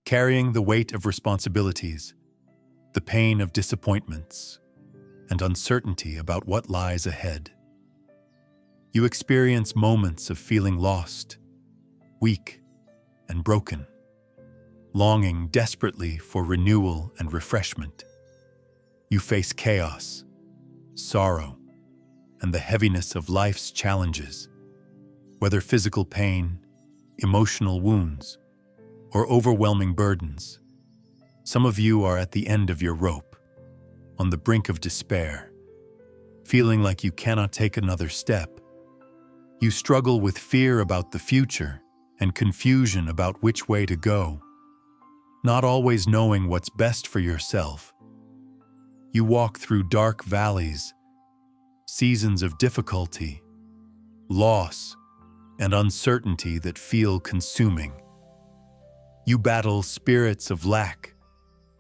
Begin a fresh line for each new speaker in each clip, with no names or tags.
carrying the weight of responsibilities, the pain of disappointments, and uncertainty about what lies ahead. You experience moments of feeling lost, weak, and broken, longing desperately for renewal and refreshment. You face chaos, sorrow, and the heaviness of life's challenges, whether physical pain, emotional wounds, or overwhelming burdens. Some of you are at the end of your rope, on the brink of despair, feeling like you cannot take another step. You struggle with fear about the future and confusion about which way to go, not always knowing what's best for yourself. You walk through dark valleys, seasons of difficulty, loss, and uncertainty that feel consuming. You battle spirits of lack,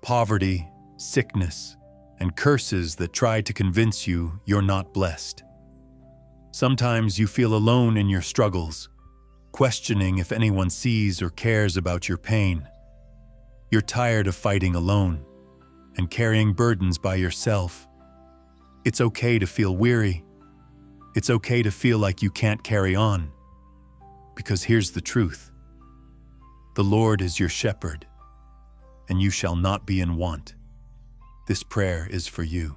poverty, sickness, and curses that try to convince you you're not blessed. Sometimes you feel alone in your struggles, questioning if anyone sees or cares about your pain. You're tired of fighting alone and carrying burdens by yourself. It's okay to feel weary. It's okay to feel like you can't carry on. Because here's the truth. The Lord is your shepherd, and you shall not be in want. This prayer is for you,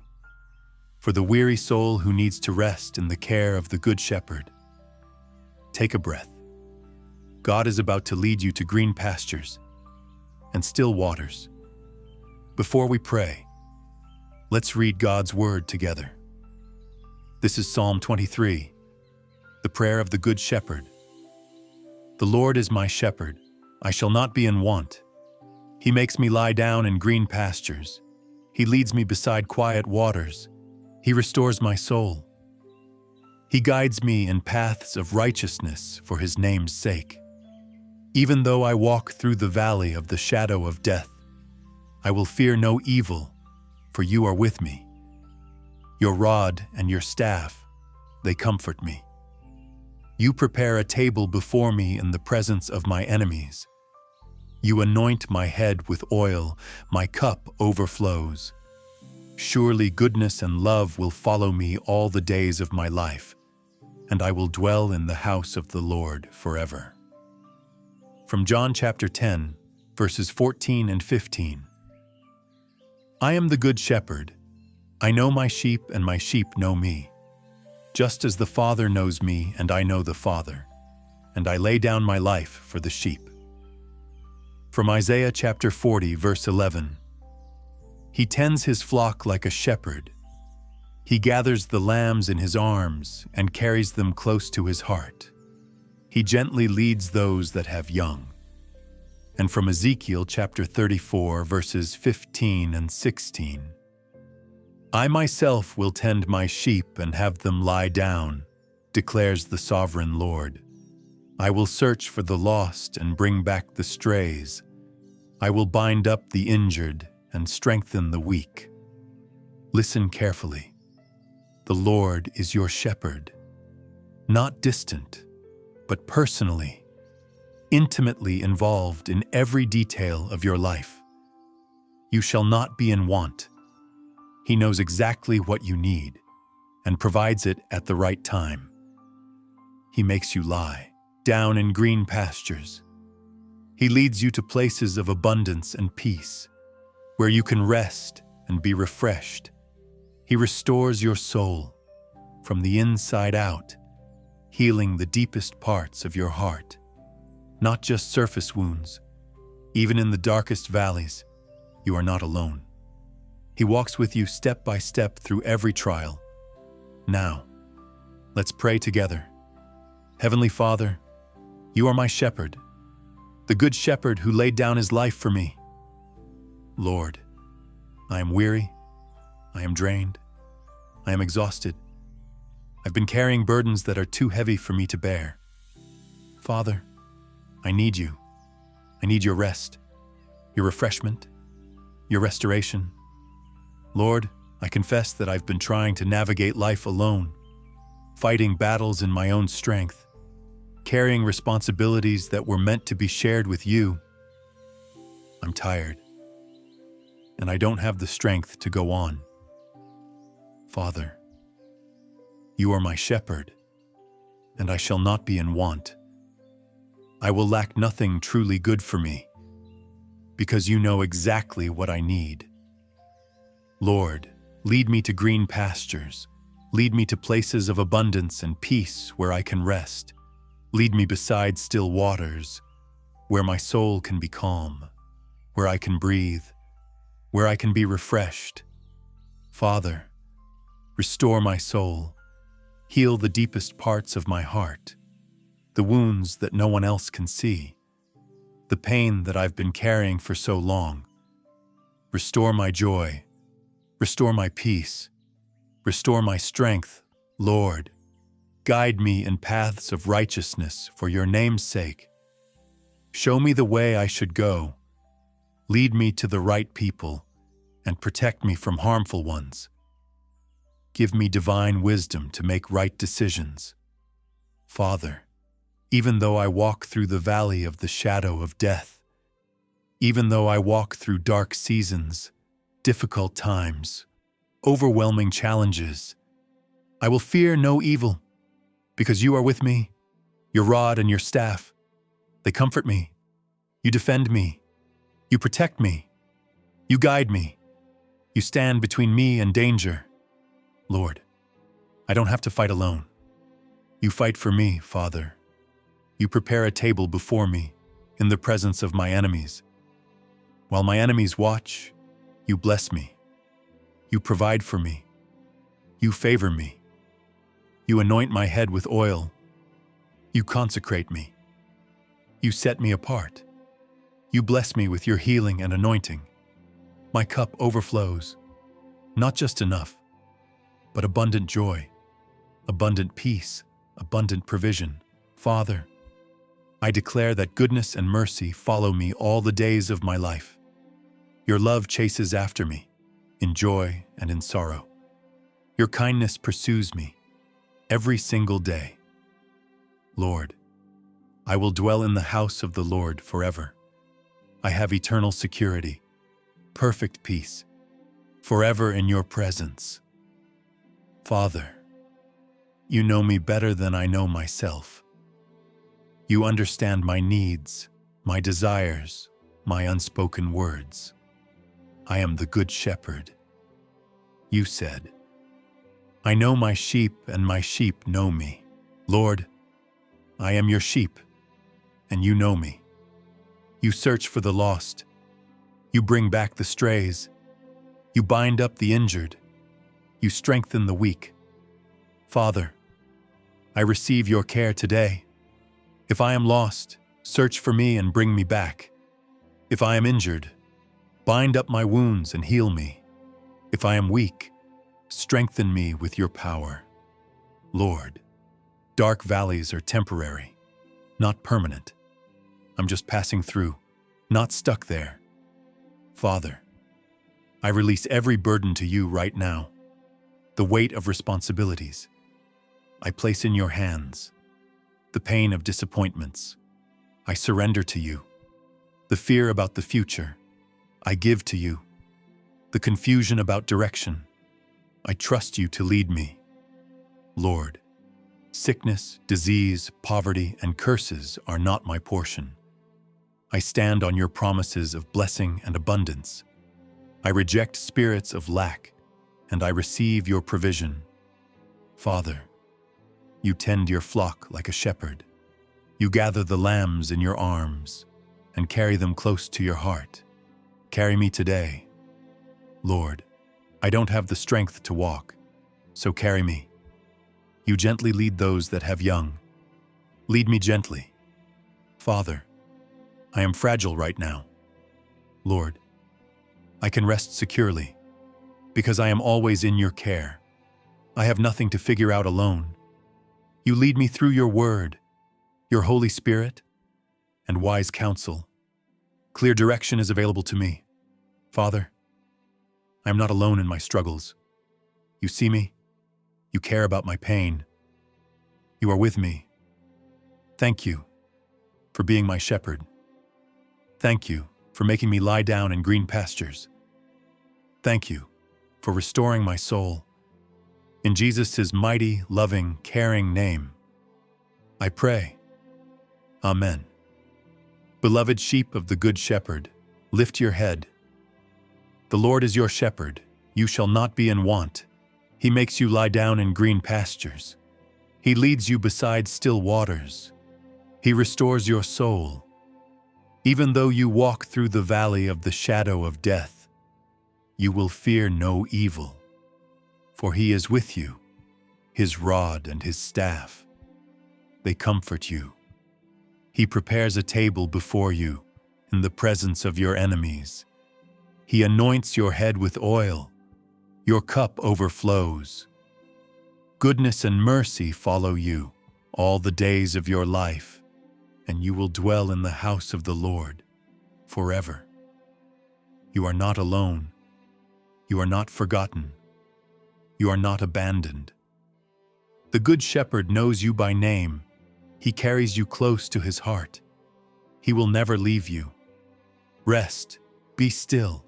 for the weary soul who needs to rest in the care of the Good Shepherd. Take a breath. God is about to lead you to green pastures and still waters. Before we pray, let's read God's Word together. This is Psalm 23, the prayer of the Good Shepherd. The Lord is my shepherd, I shall not be in want. He makes me lie down in green pastures. He leads me beside quiet waters. He restores my soul. He guides me in paths of righteousness for his name's sake. Even though I walk through the valley of the shadow of death, I will fear no evil, for you are with me. Your rod and your staff, they comfort me. You prepare a table before me in the presence of my enemies. You anoint my head with oil, my cup overflows. Surely goodness and love will follow me all the days of my life, and I will dwell in the house of the Lord forever. From John chapter 10, verses 14 and 15. I am the good shepherd. I know my sheep, and my sheep know me. Just as the Father knows me, and I know the Father, and I lay down my life for the sheep. From Isaiah chapter 40, verse 11. He tends his flock like a shepherd. He gathers the lambs in his arms and carries them close to his heart. He gently leads those that have young. And from Ezekiel chapter 34, verses 15 and 16. I myself will tend my sheep and have them lie down, declares the sovereign Lord. I will search for the lost and bring back the strays. I will bind up the injured and strengthen the weak. Listen carefully. The Lord is your shepherd, not distant, but personally, intimately involved in every detail of your life. You shall not be in want. He knows exactly what you need and provides it at the right time. He makes you lie down in green pastures. He leads you to places of abundance and peace, where you can rest and be refreshed. He restores your soul from the inside out, healing the deepest parts of your heart, not just surface wounds. Even in the darkest valleys, you are not alone. He walks with you step by step through every trial. Now, let's pray together. Heavenly Father, you are my shepherd, the good shepherd who laid down his life for me. Lord, I am weary, I am drained, I am exhausted. I've been carrying burdens that are too heavy for me to bear. Father, I need you. I need your rest, your refreshment, your restoration. Lord, I confess that I've been trying to navigate life alone, fighting battles in my own strength, carrying responsibilities that were meant to be shared with you. I'm I'm tired, and I don't have the strength to go on. Father, you are my shepherd, and I shall not be in want. I will lack nothing truly good for me, because you know exactly what I need. Lord, lead me to green pastures. Lead me to places of abundance and peace where I can rest. Lead me beside still waters, where my soul can be calm, where I can breathe, where I can be refreshed. Father, restore my soul. Heal the deepest parts of my heart, the wounds that no one else can see, the pain that I've been carrying for so long. Restore my joy. Restore my peace. Restore my strength, Lord. Guide me in paths of righteousness for your name's sake. Show me the way I should go. Lead me to the right people and protect me from harmful ones. Give me divine wisdom to make right decisions. Father, even though I walk through the valley of the shadow of death, even though I walk through dark seasons, difficult times, overwhelming challenges, I will fear no evil, because you are with me. Your rod and your staff, they comfort me. You defend me. You protect me. You guide me. You stand between me and danger. Lord, I don't have to fight alone. You fight for me, Father. You prepare a table before me in the presence of my enemies. While my enemies watch, you bless me. You provide for me. You favor me. You anoint my head with oil. You consecrate me. You set me apart. You bless me with your healing and anointing. My cup overflows, not just enough, but abundant joy, abundant peace, abundant provision. Father, I declare that goodness and mercy follow me all the days of my life. Your love chases after me, in joy and in sorrow. Your kindness pursues me every single day. Lord, I will dwell in the house of the Lord forever. I have eternal security, perfect peace, forever in your presence. Father, you know me better than I know myself. You understand my needs, my desires, my unspoken words. I am the good shepherd. You said, I know my sheep and my sheep know me. Lord, I am your sheep, and you know me. You search for the lost. You bring back the strays. You bind up the injured. You strengthen the weak. Father, I receive your care today. If I am lost, search for me and bring me back. If I am injured, bind up my wounds and heal me. If I am weak, strengthen me with your power. Lord, dark valleys are temporary, not permanent. I'm just passing through, not stuck there. Father, I release every burden to you right now. The weight of responsibilities I place in your hands. The pain of disappointments I surrender to you. The fear about the future I give to you. The confusion about direction I trust you to lead me. Lord, sickness, disease, poverty, and curses are not my portion. I stand on your promises of blessing and abundance. I reject spirits of lack, and I receive your provision. Father, you tend your flock like a shepherd. You gather the lambs in your arms and carry them close to your heart. Carry me today. Lord, I don't have the strength to walk, so carry me. You gently lead those that have young. Lead me gently. Father, I am fragile right now. Lord, I can rest securely because I am always in your care. I have nothing to figure out alone. You lead me through your word, your Holy Spirit, and wise counsel. Clear direction is available to me. Father, I am not alone in my struggles. You see me. You care about my pain. You are with me. Thank you for being my shepherd. Thank you for for making me lie down in green pastures. Thank you for restoring my soul. In Jesus' mighty, loving, caring name, I pray. Amen. Beloved sheep of the Good Shepherd, lift your head. The Lord is your shepherd, you shall not be in want. He makes you lie down in green pastures. He leads you beside still waters. He restores your soul. Even though you walk through the valley of the shadow of death, you will fear no evil, for he is with you. His rod and his staff, they comfort you. He prepares a table before you in the presence of your enemies. He anoints your head with oil. Your cup overflows. Goodness and mercy follow you all the days of your life, and you will dwell in the house of the Lord forever. You are not alone. You are not forgotten. You are not abandoned. The Good Shepherd knows you by name. He carries you close to his heart. He will never leave you. Rest, be still.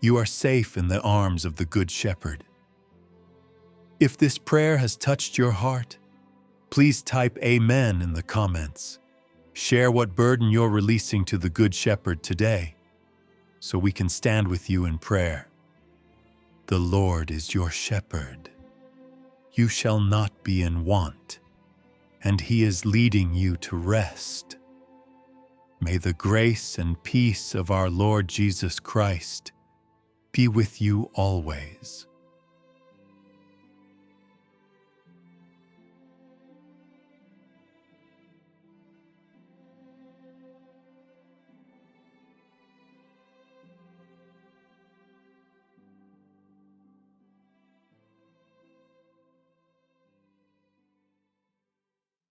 You are safe in the arms of the Good Shepherd. If this prayer has touched your heart, please type Amen in the comments. Share what burden you're releasing to the Good Shepherd today, so we can stand with you in prayer. The Lord is your shepherd. You shall not be in want, and he is leading you to rest. May the grace and peace of our Lord Jesus Christ be with you always.